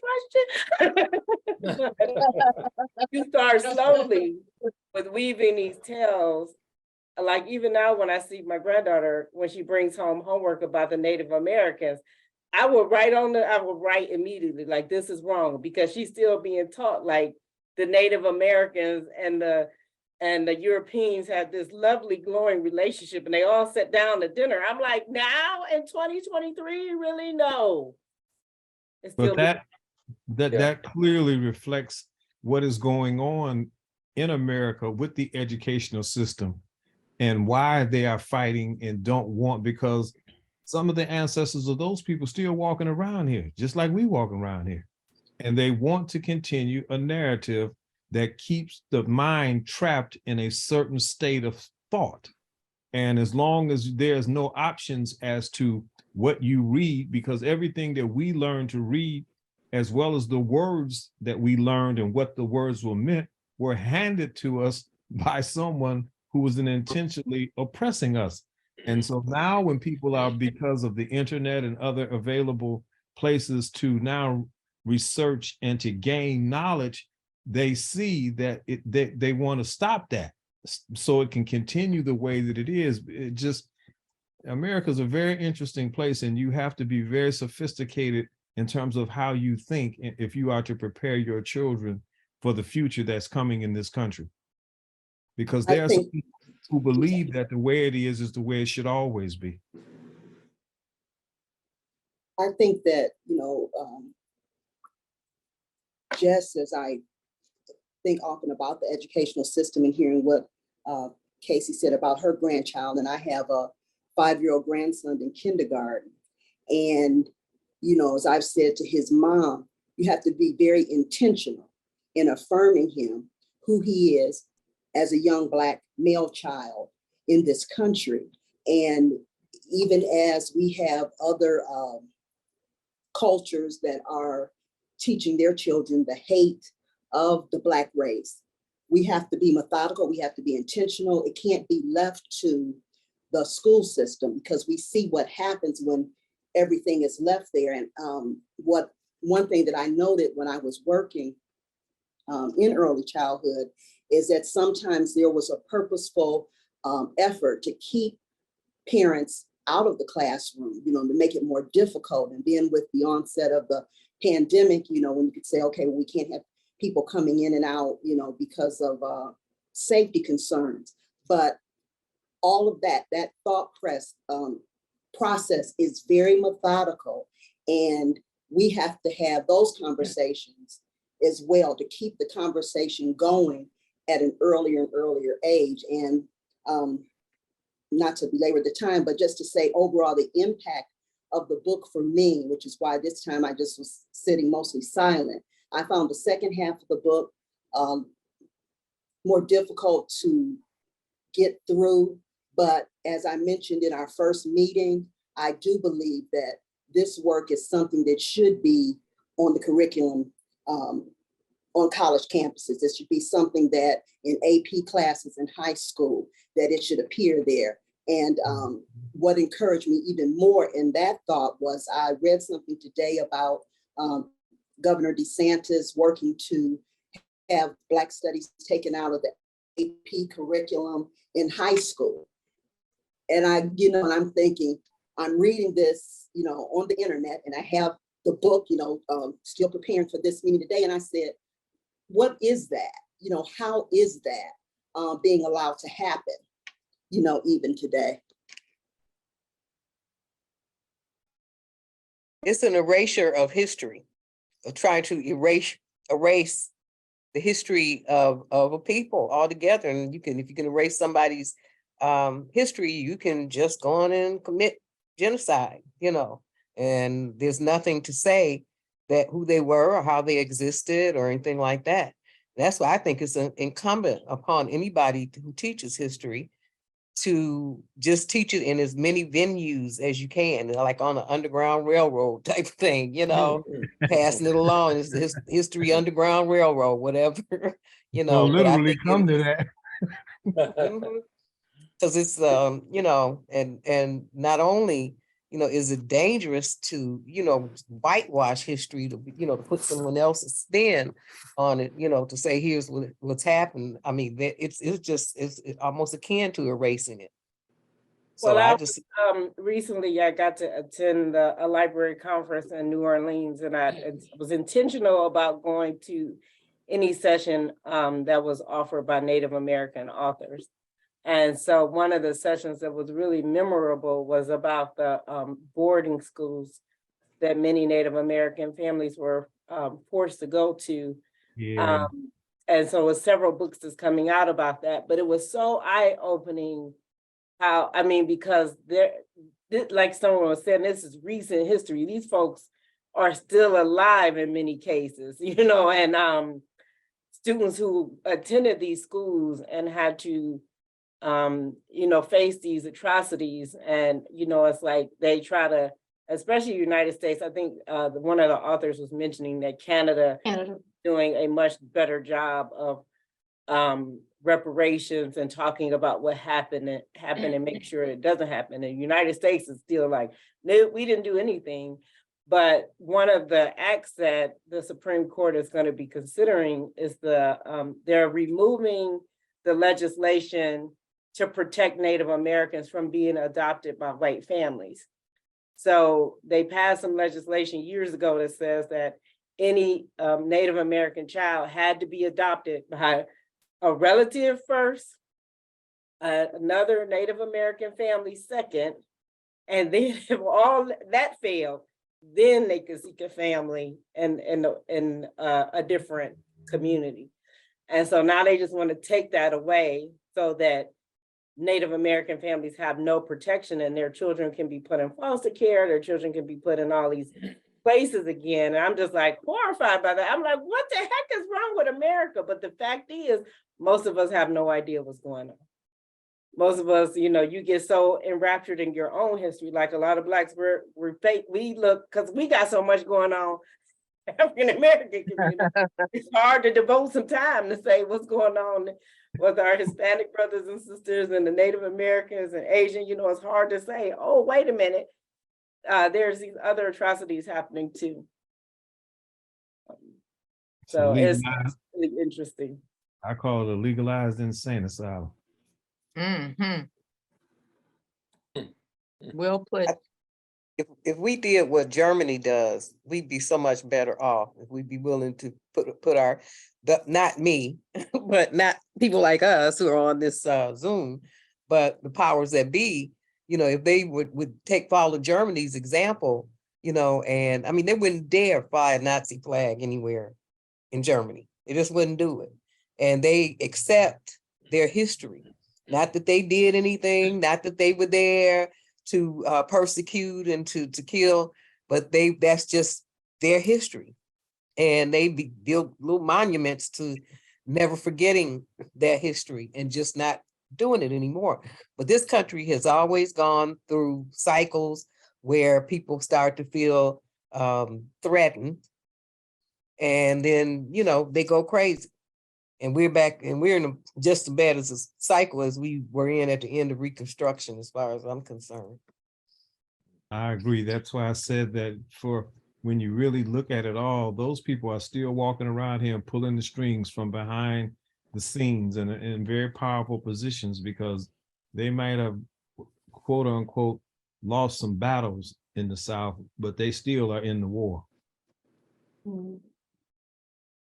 Washington. You start slowly with weaving these tales. Like even now when I see my granddaughter, when she brings home homework about the Native Americans, I will write immediately, like, this is wrong, because she's still being taught like the Native Americans and the Europeans had this lovely glowing relationship and they all sat down to dinner. I'm like, now in 2023, really? No. It's still but that clearly reflects what is going on in America with the educational system, and why they are fighting and don't want, because some of the ancestors of those people still walking around here, just like we walking around here. And they want to continue a narrative that keeps the mind trapped in a certain state of thought. And as long as there's no options as to what you read, because everything that we learn to read, as well as the words that we learned and what the words were meant, were handed to us by someone who was intentionally oppressing us. And so now when people are, because of the internet and other available places to now research and to gain knowledge, they see that they want to stop that so it can continue the way that it is. It just, America's a very interesting place, and you have to be very sophisticated in terms of how you think if you are to prepare your children for the future that's coming in this country. Because there are some people who believe that the way it is the way it should always be. I think that, just as I think often about the educational system and hearing what Casey said about her grandchild, and I have a 5-year-old grandson in kindergarten. And, as I've said to his mom, you have to be very intentional in affirming him, who he is as a young Black male child in this country. And even as we have other cultures that are teaching their children the hate of the Black race, we have to be methodical, we have to be intentional. It can't be left to the school system, because we see what happens when everything is left there. And one thing that I noted when I was working in early childhood is that sometimes there was a purposeful effort to keep parents out of the classroom, to make it more difficult. And then with the onset of the pandemic, when you could say, okay, we can't have people coming in and out, because of safety concerns. But all of that thought process is very methodical. And we have to have those conversations as well to keep the conversation going at an earlier and earlier age. And not to belabor the time, but just to say overall the impact of the book for me, which is why this time I just was sitting mostly silent. I found the second half of the book more difficult to get through. But as I mentioned in our first meeting, I do believe that this work is something that should be on the curriculum on college campuses. This should be something that in AP classes in high school, that it should appear there. And what encouraged me even more in that thought was I read something today about Governor DeSantis working to have Black studies taken out of the AP curriculum in high school. And I'm thinking, I'm reading this, on the internet, and I have the book, still preparing for this meeting today. And I said, what is that? How is that being allowed to happen, even today? It's an erasure of history, of trying to erase the history of a people altogether. And if you can erase somebody's history, you can just go on and commit genocide, and there's nothing to say that who they were or how they existed or anything like that. That's why I think it's incumbent upon anybody who teaches history to just teach it in as many venues as you can, like on an Underground Railroad type of thing, passing it along. It's the History Underground Railroad, whatever, Well, but I literally think come to that. because it's, and not only, is it dangerous to, whitewash history, to put someone else's spin on it, to say, here's what's happened. I mean, it's almost akin to erasing it. So Well, recently I got to attend a library conference in New Orleans, and I was intentional about going to any session that was offered by Native American authors. And so one of the sessions that was really memorable was about the boarding schools that many Native American families were forced to go to. Yeah. And so it was several books that's coming out about that, but it was so eye-opening because like someone was saying, this is recent history. These folks are still alive in many cases, and students who attended these schools and had to face these atrocities. And, it's like they try to, especially United States, I think one of the authors was mentioning that Canada doing a much better job of reparations and talking about what happened and make sure it doesn't happen. And the United States is still like, no, we didn't do anything. But one of the acts that the Supreme Court is going to be considering is they're removing the legislation to protect Native Americans from being adopted by white families. So they passed some legislation years ago that says that any Native American child had to be adopted by a relative first, another Native American family second, and then if all that failed, then they could seek a family in a different community. And so now they just want to take that away so that Native American families have no protection and their children can be put in foster care, their children can be put in all these places again. And I'm just like horrified by that. I'm like, what the heck is wrong with America? But the fact is, most of us have no idea what's going on. Most of us, you get so enraptured in your own history, like a lot of Blacks, we're fake. We look, because we got so much going on, African American community. It's hard to devote some time to say what's going on with our Hispanic brothers and sisters and the Native Americans and Asian. It's hard to say, oh, wait a minute, there's these other atrocities happening too. So it's really interesting. I call it a legalized insane asylum. Well put. if we did what Germany does, we'd be so much better off if we'd be willing to put our, not me, but not people like us who are on this Zoom, but the powers that be, if they would follow Germany's example, and I mean, they wouldn't dare fly a Nazi flag anywhere in Germany. They just wouldn't do it. And they accept their history. Not that they did anything, not that they were there to persecute and to kill, but that's just their history. And they built little monuments to never forgetting their history and just not doing it anymore. But this country has always gone through cycles where people start to feel threatened. And then, they go crazy. And we're back, and we're in just as bad as a cycle as we were in at the end of Reconstruction, as far as I'm concerned. I agree. That's why I said that for when you really look at it all, those people are still walking around here and pulling the strings from behind the scenes and in very powerful positions, because they might have, quote unquote, lost some battles in the South, but they still are in the war.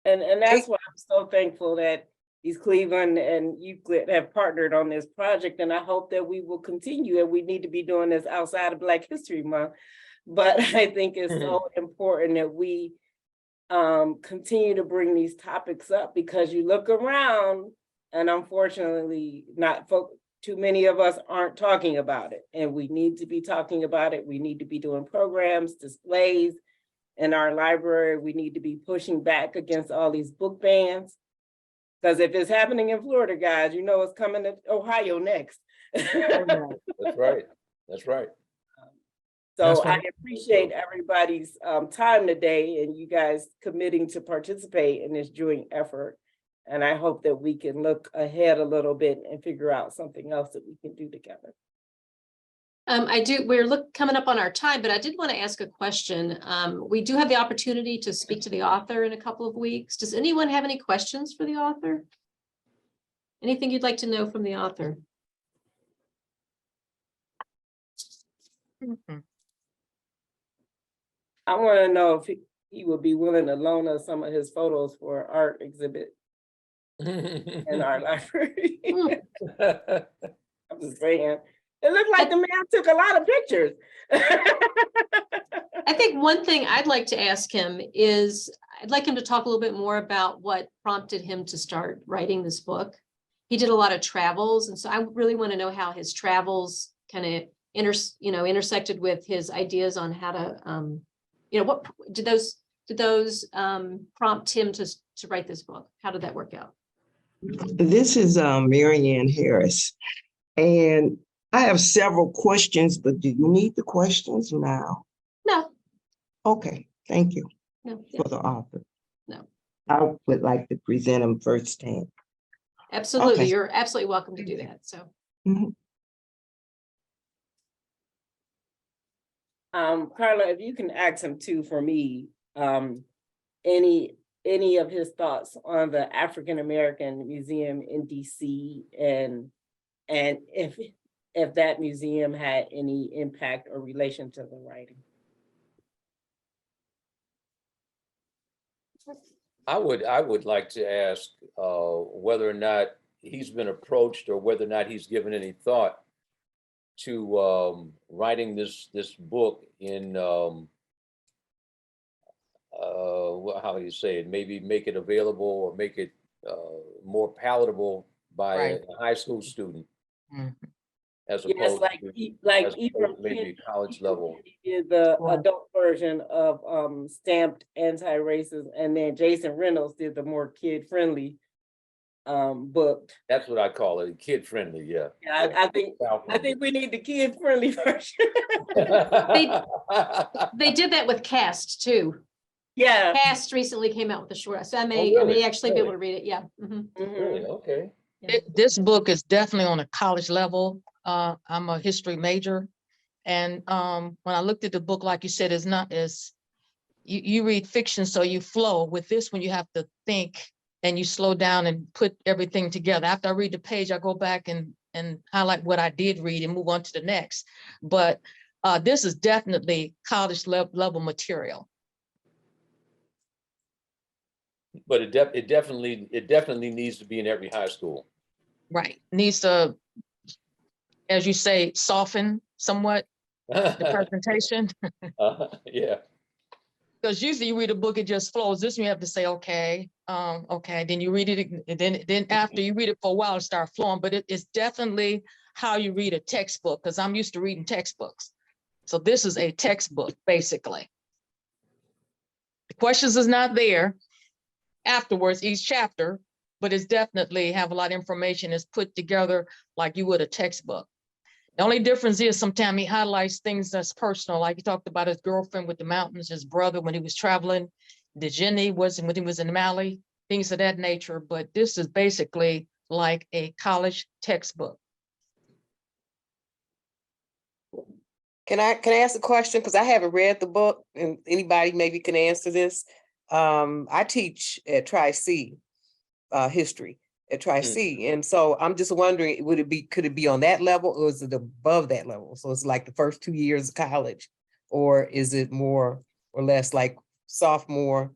And that's why I'm so thankful that East Cleveland and Euclid have partnered on this project. And I hope that we will continue, and we need to be doing this outside of Black History Month. But I think it's so important that we continue to bring these topics up, because you look around and unfortunately too many of us aren't talking about it, and we need to be talking about it. We need to be doing programs, displays in our library. We need to be pushing back against all these book bans, because if it's happening in Florida, guys, it's coming to Ohio next. That's right. That's right. So I appreciate everybody's time today, and you guys committing to participate in this joint effort. And I hope that we can look ahead a little bit and figure out something else that we can do together. We're coming up on our time, but I did want to ask a question. We do have the opportunity to speak to the author in a couple of weeks. Does anyone have any questions for the author? Anything you'd like to know from the author? I want to know if he would be willing to loan us some of his photos for an art exhibit in our library. I'm just saying. It looked like the man took a lot of pictures. I think one thing I'd like to ask him is, I'd like him to talk a little bit more about what prompted him to start writing this book. He did a lot of travels, and so I really want to know how his travels kind of intersected with his ideas on how to, what did those prompt him to write this book? How did that work out? This is Marianne Harris, and I have several questions, but do you need the questions now? No. Okay, thank you. No. For the author. No. I would like to present them firsthand. Absolutely, Okay. You're absolutely welcome to do that. So. Carla, if you can ask him too for me, any of his thoughts on the African American Museum in DC, and if that museum had any impact or relation to the writing. I would like to ask whether or not he's been approached, or whether or not he's given any thought to writing this book in how do you say it? Maybe make it available, or make it more palatable by a high school student, as opposed to maybe college level. He did the adult version of Stamped Anti-Racist, and then Jason Reynolds did the more kid-friendly book. That's what I call it, kid-friendly. Yeah. Yeah, I think we need the kid-friendly version. They did that with Cast too. Yeah. Cast recently came out with a short, so I may actually be able to read it. Yeah. Really? Okay. This book is definitely on a college level. I'm a history major. And when I looked at the book, like you said, it's not as, you read fiction, so you flow. With this one, you have to think, and you slow down and put everything together. After I read the page, I go back and highlight what I did read and move on to the next. But This is definitely college level material. But it definitely needs to be in every high school. Right. Needs to, as you say, soften somewhat the presentation. Yeah. Because usually you read a book, it just flows. This one you have to say, okay, okay. Then you read it, and then after you read it for a while, it starts flowing. But it's definitely how you read a textbook, because I'm used to reading textbooks. So this is a textbook, basically. The questions is not there afterwards, each chapter, but it's definitely have a lot of information. It's put together like you would a textbook. The only difference is sometimes he highlights things that's personal, like he talked about his girlfriend with the mountains, his brother when he was traveling, the Jenny was when he was in Mali, things of that nature. But this is basically like a college textbook. Can I ask a question? Because I haven't read the book, and anybody maybe can answer this. I teach at Tri-C history at Tri-C, and so I'm just wondering, could it be on that level, or is it above that level? So it's like the first 2 years of college, or is it more or less like sophomore?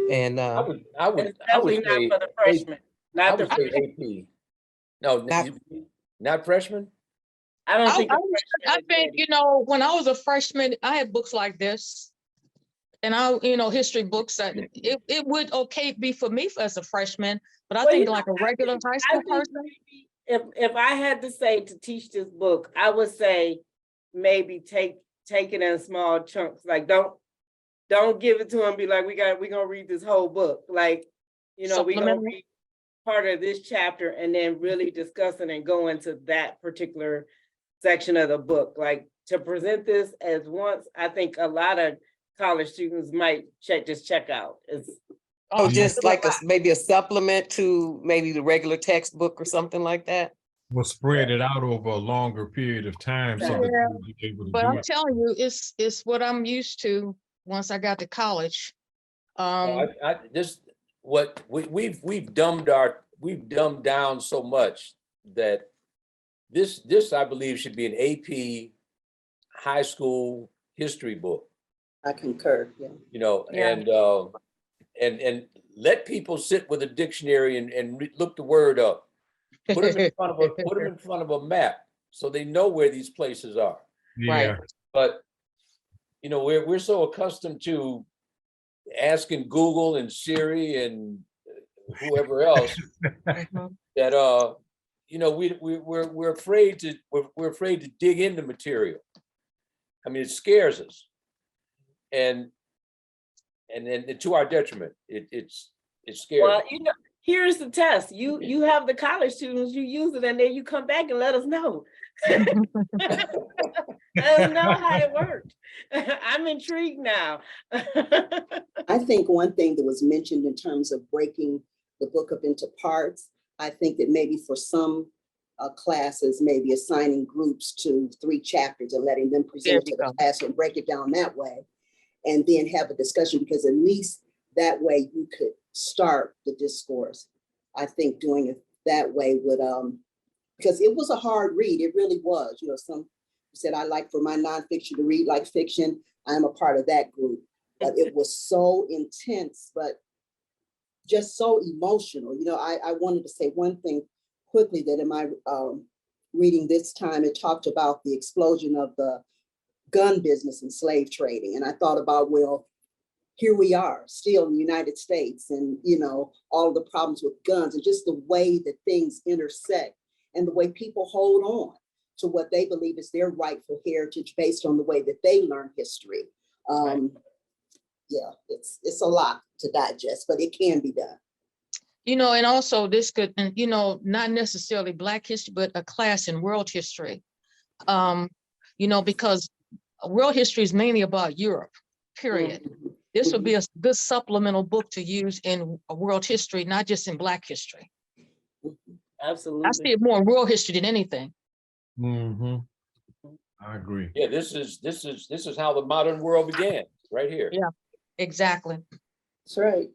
And I And would it's definitely not say for the freshmen, I not the would say freshmen. AP. No, Not- not freshman. I don't I, think I, a was- freshman I is think, ready. you know, when I was a freshman, I had books like this. And history books, that it would okay be for me as a freshman, but I Well, think you like know, a regular high I school think person. maybe if I had to say to teach this book, I would say maybe take it in small chunks. Like don't give it to them. Be like, we're gonna read this whole book. Like, we're gonna Supplemental. read part of this chapter and then really discuss it and go into that particular section of the book. Like, to present this as once, I think a lot of college students might check out. It's Oh, Oh, just like maybe a supplement to maybe the regular textbook or something like that? We'll spread it out over a longer period of time so that Yeah, you'll be able to but do I'm it. telling you, it's what I'm used to once I got to college. This what we've dumbed down so much that this I believe should be an AP high school history book. I concur, yeah. Yeah. And let people sit with a dictionary and look the word up. Put them in front of a map so they know where these places are. Yeah, But we're so accustomed to asking Google and Siri and whoever else Mhm. that we're afraid to dig into material. I mean, it scares us, and to our detriment. It's scary. well, here's the test. You have the college students, you use it, and then you come back and let us know. Let us know how it worked. I'm intrigued now. I think one thing that was mentioned in terms of breaking the book up into parts, I think that maybe for some classes, maybe assigning groups to 3 chapters and letting them present to the class and break it down that way, and then have a discussion, because at least that way you could start the discourse. I think doing it that way would, because it was a hard read, it really was. Some said I like for my nonfiction to read like fiction. I'm a part of that group. But it was so intense, but just so emotional. I wanted to say one thing quickly, that in my reading this time, it talked about the explosion of the gun business and slave trading. And I thought about, well, here we are still in the United States, and all of the problems with guns, and just the way that things intersect and the way people hold on to what they believe is their rightful heritage based on the way that they learn history. Right. Yeah, it's a lot to digest, but it can be done. And also this could, not necessarily Black history, but a class in world history. Because world history is mainly about Europe, period. Mhm. This would be a good supplemental book to use in world history, not just in Black history. Absolutely. I see it more in world history than anything. mm-hmm. I agree. Yeah, this is how the modern world began, right here. Yeah, exactly. That's right.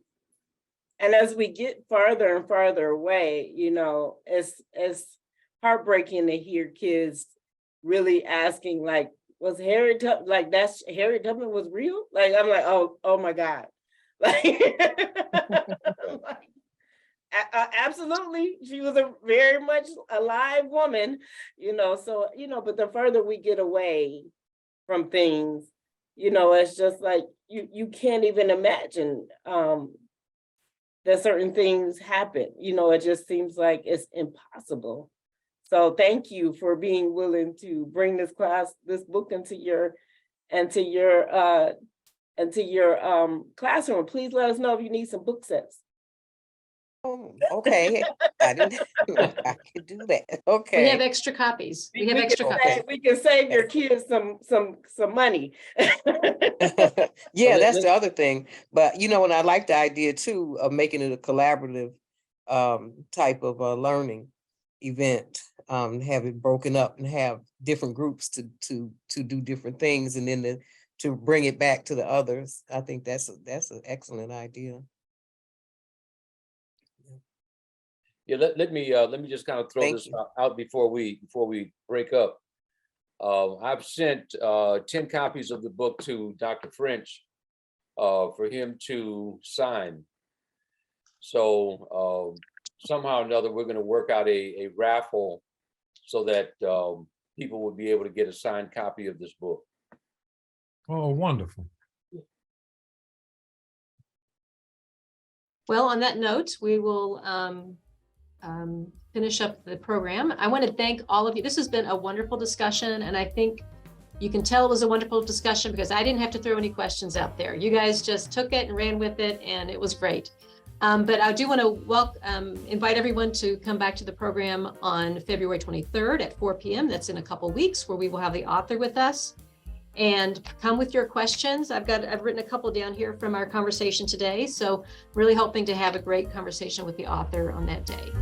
And as we get farther and farther away, it's heartbreaking to hear kids really asking, like, was Harriet Tubman, like that's Harriet Tubman was real? Like, I'm like, oh my God. Like, absolutely, she was a very much alive woman, so, but the further we get away from things, it's just like, you can't even imagine that certain things happen, it just seems like it's impossible. So thank you for being willing to bring this book into your classroom. Please let us know if you need some book sets. Oh, okay. I didn't, I could do that. We have Okay. extra copies. We have We extra can copies. save- We can save your kids some money. Yeah, that's the other thing. But and I like the idea too of making it a collaborative type of learning event. Have it broken up and have different groups to do different things, and then to bring it back to the others. I think that's an excellent idea. Yeah, let me just kind of throw Thank this you. out before we break up. I've sent 10 copies of the book to Dr. French for him to sign. So somehow or another, we're going to work out a raffle so that people will be able to get a signed copy of this book. Oh, wonderful. Well, on that note, we will finish up the program. I want to thank all of you. This has been a wonderful discussion, and I think you can tell it was a wonderful discussion because I didn't have to throw any questions out there. You guys just took it and ran with it, and it was great. But I do want to invite everyone to come back to the program on February 23rd at 4 p.m. That's in a couple weeks, where we will have the author with us. And come with your questions. I've written a couple down here from our conversation today. So really hoping to have a great conversation with the author on that day.